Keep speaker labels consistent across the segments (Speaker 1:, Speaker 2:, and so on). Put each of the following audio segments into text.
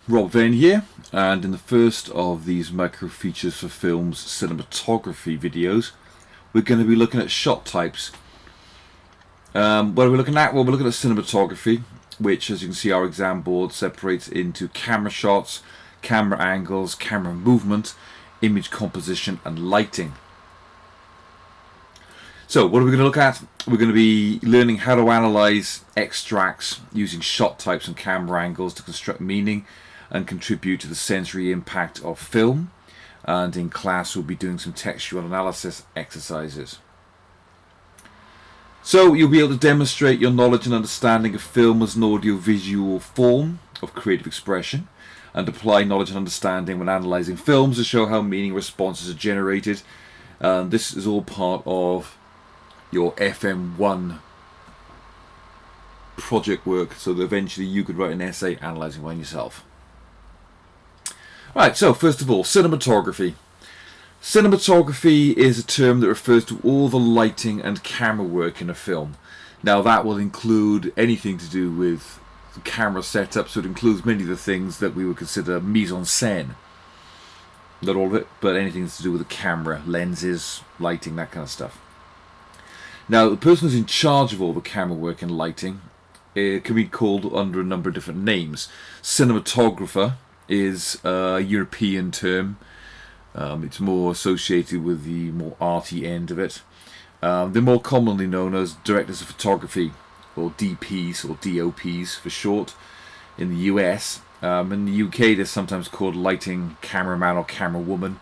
Speaker 1: Rob Vane here, and in the first of these micro features for films cinematography videos, we're going to be looking at shot types. What are we looking at? Well, we're looking at cinematography, which, as you can see, our exam board separates into camera shots, camera angles, camera movement, image composition, and lighting. So what are we going to look at? We're going to be learning how to analyze extracts using shot types and camera angles to construct meaning and contribute to the sensory impact of film. And in class we'll be doing some textual analysis exercises. So you'll be able to demonstrate your knowledge and understanding of film as an audio-visual form of creative expression, and apply knowledge and understanding when analysing films to show how meaning responses are generated. This is all part of your FM1 project work, so that eventually you could write an essay analysing one yourself. Right, so first of all, cinematography. Cinematography is a term that refers to all the lighting and camera work in a film. Now that will include anything to do with the camera setup, so it includes many of the things that we would consider mise en scène. Not all of it, but anything to do with the camera, lenses, lighting, that kind of stuff. Now, the person who's in charge of all the camera work and lighting can be called under a number of different names. Cinematographer is a European term. It's more associated with the more arty end of it. They're more commonly known as directors of photography, or DPs, or DOPs for short, in the US. In the UK, they're sometimes called lighting cameraman or camerawoman.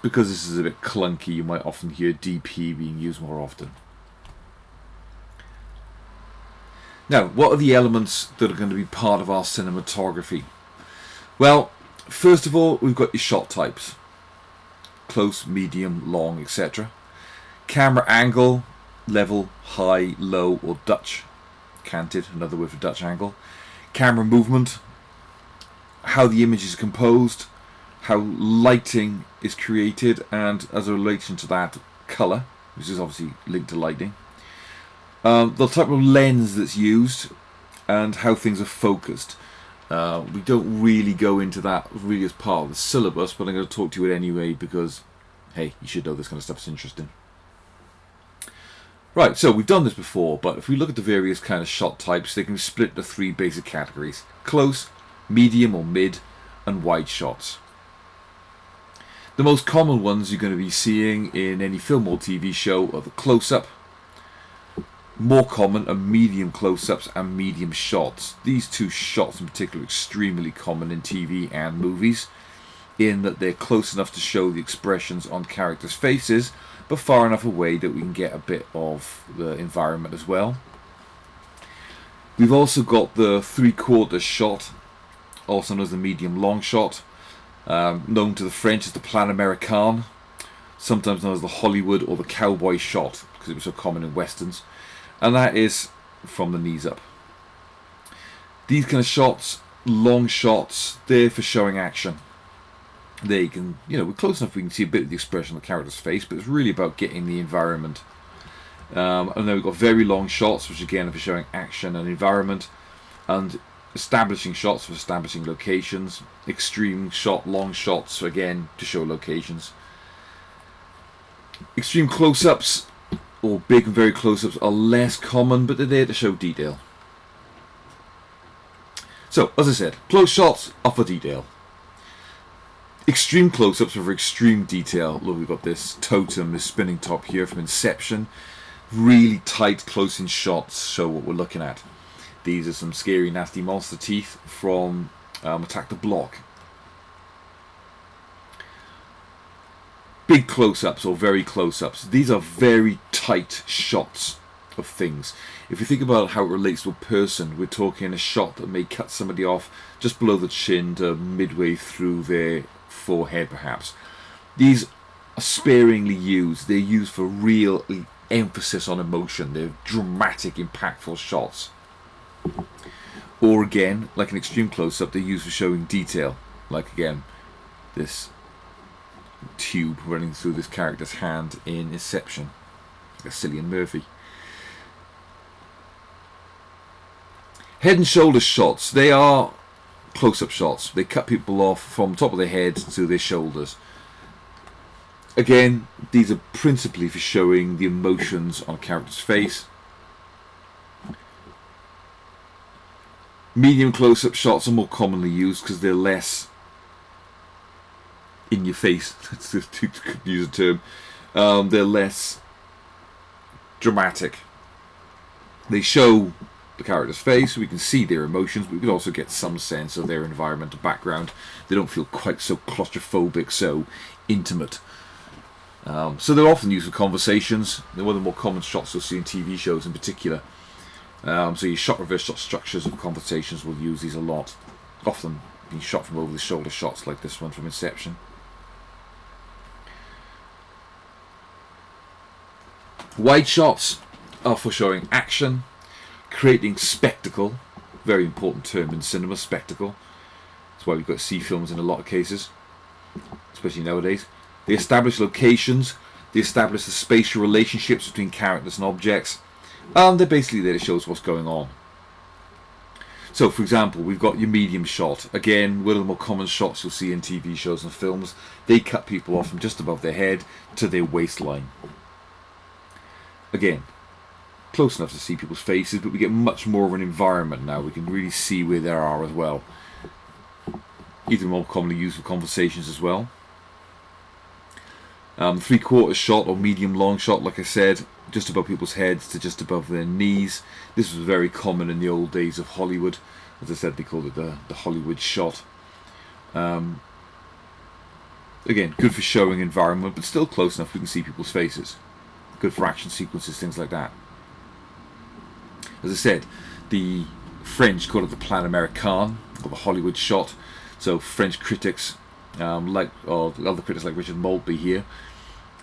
Speaker 1: Because this is a bit clunky, you might often hear DP being used more often. Now, what are the elements that are going to be part of our cinematography? Well, first of all, we've got your shot types. Close, medium, long, etc. Camera angle, level, high, low, or Dutch. Canted, another word for Dutch angle. Camera movement, how the image is composed, how lighting is created, and as a relation to that, colour, which is obviously linked to lighting. The type of lens that's used, and how things are focused. We don't really go into that really as part of the syllabus, but I'm going to talk to you anyway because, hey, you should know this kind of stuff is interesting. Right, so we've done this before, but if we look at the various kind of shot types, they can be split into three basic categories: close, medium or mid, and wide shots. The most common ones you're going to be seeing in any film or TV show are the close-up. More common are medium close-ups and medium shots. These two shots in particular are extremely common in TV and movies, in that they're close enough to show the expressions on characters' faces, but far enough away that we can get a bit of the environment as well. We've also got the three-quarter shot, also known as the medium long shot, known to the French as the plan américain, sometimes known as the Hollywood or the cowboy shot, because it was so common in westerns. And that is from the knees up. These kind of shots, long shots, they're for showing action. They can, we're close enough we can see a bit of the expression on the character's face, but it's really about getting the environment. And then we've got very long shots, which again are for showing action and environment, and establishing shots for establishing locations. Extreme shot, long shots, again to show locations. Extreme close-ups, or big and very close-ups, are less common, but they're there to show detail. So, as I said, close shots are for detail. Extreme close-ups are for extreme detail. Look, we've got this totem, this spinning top here from Inception. Really tight, close-in shots show what we're looking at. These are some scary, nasty monster teeth from Attack the Block. Big close-ups or very close-ups. These are very tight shots of things. If you think about how it relates to a person, we're talking a shot that may cut somebody off just below the chin to midway through their forehead perhaps. These are sparingly used. They're used for real emphasis on emotion. They're dramatic, impactful shots. Or again, like an extreme close-up, they're used for showing detail. Like again, this tube running through this character's hand in Inception, like a Cillian Murphy. Head and shoulder shots, they are close-up shots. They cut people off from top of their head to their shoulders. Again, these are principally for showing the emotions on a character's face. Medium close-up shots are more commonly used because they're less in your face, to use a term. They're less dramatic. They show the character's face, so we can see their emotions, but we can also get some sense of their environmental background. They don't feel quite so claustrophobic, so intimate. So they're often used for conversations. They're one of the more common shots you'll see in TV shows in particular. So your shot reverse shot structures of conversations will use these a lot, often being shot from over the shoulder shots like this one from Inception. Wide shots are for showing action, creating spectacle, very important term in cinema, spectacle. That's why we've got C films in a lot of cases, especially nowadays. They establish locations, they establish the spatial relationships between characters and objects, and they're basically there to show us what's going on. So, for example, we've got your medium shot. Again, one of the more common shots you'll see in TV shows and films. They cut people off from just above their head to their waistline. Again, close enough to see people's faces, but we get much more of an environment now. We can really see where they are as well. Even more commonly used for conversations as well. Three-quarter shot or medium long shot, like I said, just above people's heads to just above their knees. This was very common in the old days of Hollywood. As I said, they called it the Hollywood shot. Again, good for showing environment, but still close enough we can see people's faces. Good for action sequences, things like that. As I said, the French call it the plan Americain, or the Hollywood shot. So French critics, or other critics like Richard Maltby here,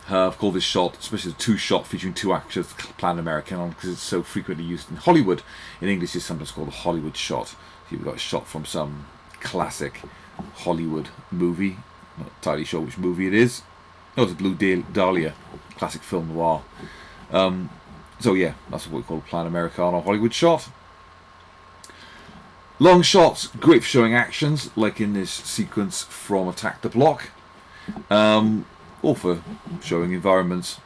Speaker 1: have called this shot, especially the two-shot featuring two actors, the plan Americain, because it's so frequently used in Hollywood. In English, it's sometimes called a Hollywood shot. So you've got a shot from some classic Hollywood movie. Not entirely sure which movie it is. Oh, it's Blue Dahlia, classic film noir. So yeah, that's what we call a plan Americain or Hollywood shot. Long shots, great for showing actions, like in this sequence from Attack the Block, or for showing environments.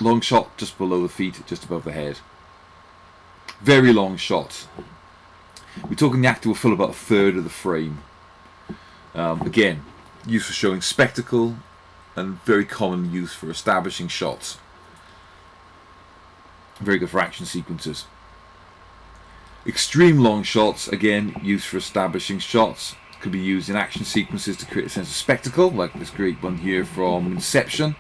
Speaker 1: Long shot just below the feet, just above the head. Very long shots. We're talking the actor will fill about a third of the frame. Again, used for showing spectacle and very common use for establishing shots. Very good for action sequences. Extreme long shots, again, used for establishing shots. Could be used in action sequences to create a sense of spectacle, like this great one here from Inception.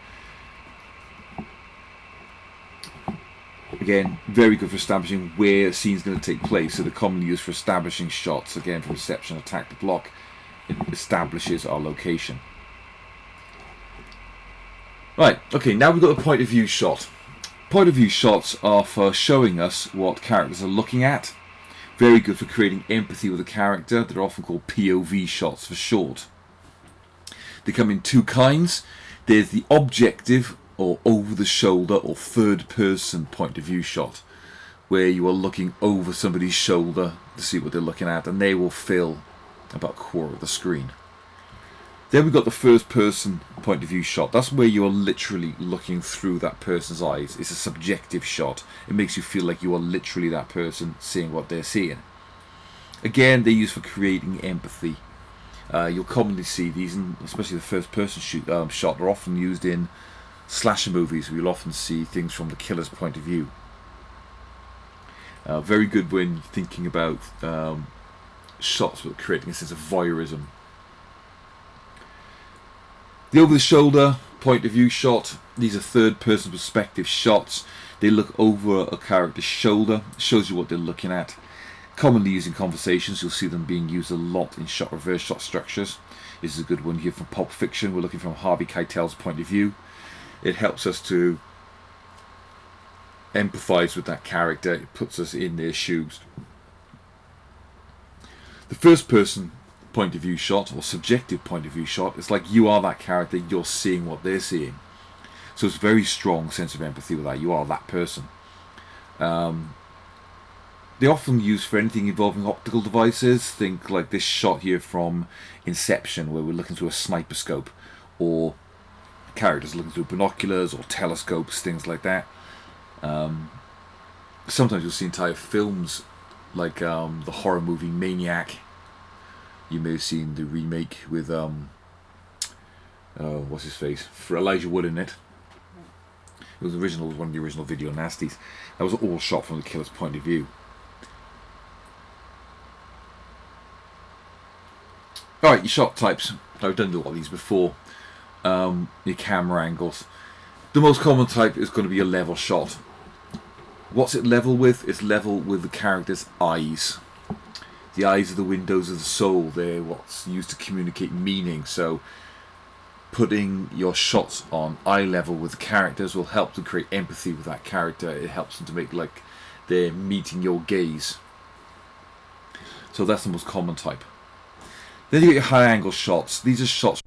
Speaker 1: Again, very good for establishing where a scene's going to take place. So they're commonly used for establishing shots. Again, from Inception, Attack the Block, it establishes our location. Right, okay, now we've got the point of view shot. Point of view shots are for showing us what characters are looking at. Very good for creating empathy with a character. They're often called POV shots for short. They come in two kinds. There's the objective or over the shoulder or third person point of view shot, where you are looking over somebody's shoulder to see what they're looking at, and they will fill about a quarter of the screen. Then we've got the first person point of view shot. That's where you are literally looking through that person's eyes. It's a subjective shot. It makes you feel like you are literally that person seeing what they're seeing. Again, they're used for creating empathy. You'll commonly see these, especially the first person shot, are often used in slasher movies. We'll often see things from the killer's point of view. Very good when thinking about shots with creating a sense of voyeurism. The over-the-shoulder point of view shot, these are third-person perspective shots. They look over a character's shoulder, shows you what they're looking at. Commonly used in conversations, you'll see them being used a lot in shot reverse shot structures. This is a good one here from Pulp Fiction. We're looking from Harvey Keitel's point of view. It helps us to empathise with that character. It puts us in their shoes. The first-person point of view shot or subjective point of view shot, it's like you are that character, you're seeing what they're seeing, so it's a very strong sense of empathy with that. You are that person. They're often used for anything involving optical devices. Think like this shot here from Inception, where we're looking through a sniper scope, or characters looking through binoculars or telescopes, things like that. Sometimes you'll see entire films, like the horror movie Maniac. You may have seen the remake with what's his face, for Elijah Wood in it. It was original, one of the original video nasties. That was all shot from the killer's point of view. Alright, your shot types. I've done all these before. Your camera angles. The most common type is going to be a level shot. What's it level with? It's level with the character's eyes. The eyes are the windows of the soul. They're what's used to communicate meaning. So putting your shots on eye level with the characters will help to create empathy with that character. It helps them to make like they're meeting your gaze. So that's the most common type. Then you get your high angle shots. These are shots